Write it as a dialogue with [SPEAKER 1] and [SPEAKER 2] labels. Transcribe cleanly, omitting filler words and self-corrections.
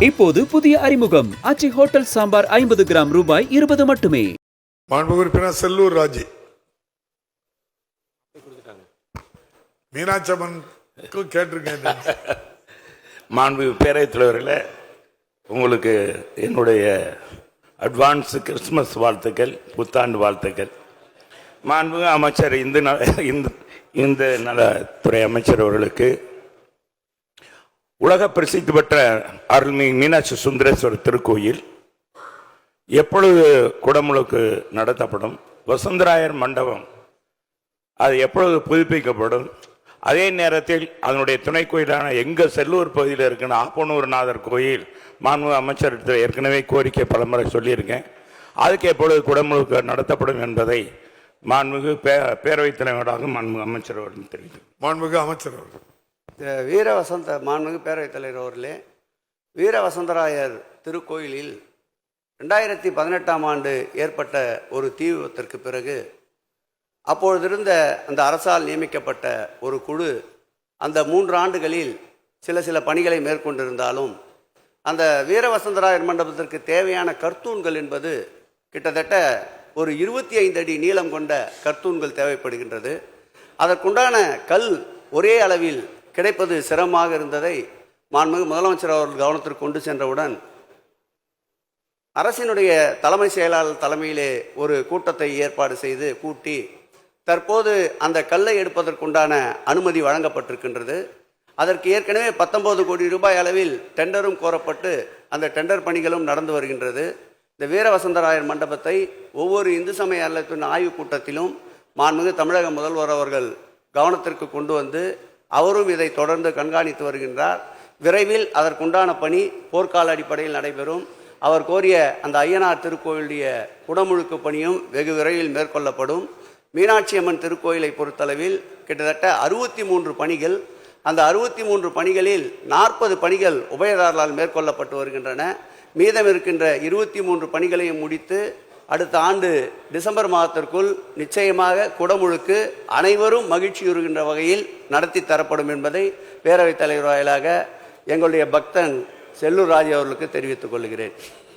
[SPEAKER 1] இப்போது புதிய அறிமுகம் ஆச்சி ஹோட்டல் சாம்பார் 50 கிராம் ரூபாய் 20 மட்டுமே.
[SPEAKER 2] மாண்புமிகு உறுப்பினர் செல்லூர் ராஜு. மீனாட்சி அம்மன் கேட்டிருக்கேன்.
[SPEAKER 3] மாண்புமிகு பேரவைத் தலைவர்களே, உங்களுக்கு என்னுடைய அட்வான்ஸ் கிறிஸ்துமஸ் வாழ்த்துக்கள், புத்தாண்டு வாழ்த்துக்கள். மாண்புமிகு அமைச்சர் இந்த நலத்துறை அமைச்சர் அவர்களுக்கு உலக பிரசித்தி பெற்ற அருள்மிகு மீனாட்சி சுந்தரேஸ்வரர் திருக்கோயில் எப்பொழுது குடமுழுக்கு நடத்தப்படும், வசுந்தராயர் மண்டபம் அது எப்பொழுது புதுப்பிக்கப்படும், அதே நேரத்தில் அதனுடைய துணை கோயிலான எங்கள் செல்லூர் பகுதியில் இருக்கிற ஆப்பனூர்நாதர் கோயில் மாண்புமிகு அமைச்சர் ஏற்கனவே கோரிக்கை பலமுறை சொல்லியிருக்கேன். அதுக்கு எப்பொழுது குடமுழுக்கு நடத்தப்படும் என்பதை மாண்புமிகு பேரவைத் தலைவராக மாண்புமிகு அமைச்சர் அவர்கள் தெரிவித்தார்.
[SPEAKER 2] மாண்புமிகு அமைச்சர் அவர்கள்.
[SPEAKER 4] மாண்புமிகு பேரவைத் தலைவர் அவர்களே, வீர வசந்தராயர் திருக்கோயிலில் 2018ஆம் ஆண்டு ஏற்பட்ட ஒரு தீ விபத்திற்கு பிறகு அப்பொழுதிருந்த அந்த அரசால் நியமிக்கப்பட்ட ஒரு குழு அந்த 3 ஆண்டுகளில் சில பணிகளை மேற்கொண்டிருந்தாலும் அந்த வீர வசந்தராயர் மண்டபத்திற்கு தேவையான கர்த்தூன்கள் என்பது கிட்டத்தட்ட ஒரு 25 அடி நீளம் கொண்ட கர்த்தூன்கள் தேவைப்படுகின்றது. அதற்குண்டான கல் ஒரே அளவில் கிடைப்பது சிரமமாக இருந்ததை மாண்புமிகு முதலமைச்சர் அவர்கள் கவனத்திற்கு கொண்டு சென்றவுடன் அரசினுடைய தலைமை செயலாளர் தலைமையிலே ஒரு கூட்டத்தை ஏற்பாடு செய்து கூட்டி தற்போது அந்த கல்லை எடுப்பதற்குண்டான அனுமதி வழங்கப்பட்டிருக்கின்றது. அதற்கு ஏற்கனவே 19 கோடி ரூபாய் அளவில் டெண்டரும் கோரப்பட்டு அந்த டெண்டர் பணிகளும் நடந்து வருகின்றது. இந்த வீர வசந்தராயர் மண்டபத்தை ஒவ்வொரு இந்து சமய அறநிலையத்துறை ஆய்வுக் கூட்டத்திலும் மாண்புமிகு தமிழக முதல்வர் அவர்கள் கவனத்திற்கு கொண்டு வந்து அவரும் இதை தொடர்ந்து கண்காணித்து வருகின்றார். விரைவில் அதற்குண்டான பணி போர்க்கால அடிப்படையில் நடைபெறும். அவர் கோரிய அந்த ஐயனார் திருக்கோயிலுடைய குடமுழுக்கு பணியும் வெகு விரைவில் மேற்கொள்ளப்படும். மீனாட்சி அம்மன் திருக்கோயிலை பொறுத்தளவில் கிட்டத்தட்ட 63 பணிகள், அந்த 63 பணிகளில் 40 பணிகள் உபயதாரர்களால் மேற்கொள்ளப்பட்டு வருகின்றன. மீதம் இருக்கின்ற 23 பணிகளையும் முடித்து அடுத்த ஆண்டு டிசம்பர் மாதத்திற்குள் நிச்சயமாக குடமுழுக்கு அனைவரும் மகிழ்ச்சியுறுகின்ற வகையில் நடத்தி தரப்படும் என்பதை பேரவைத் தலைவர் வாயிலாக எங்களுடைய பக்தன் செல்லூர் ராஜு அவர்களுக்கு தெரிவித்துக் கொள்கிறேன்.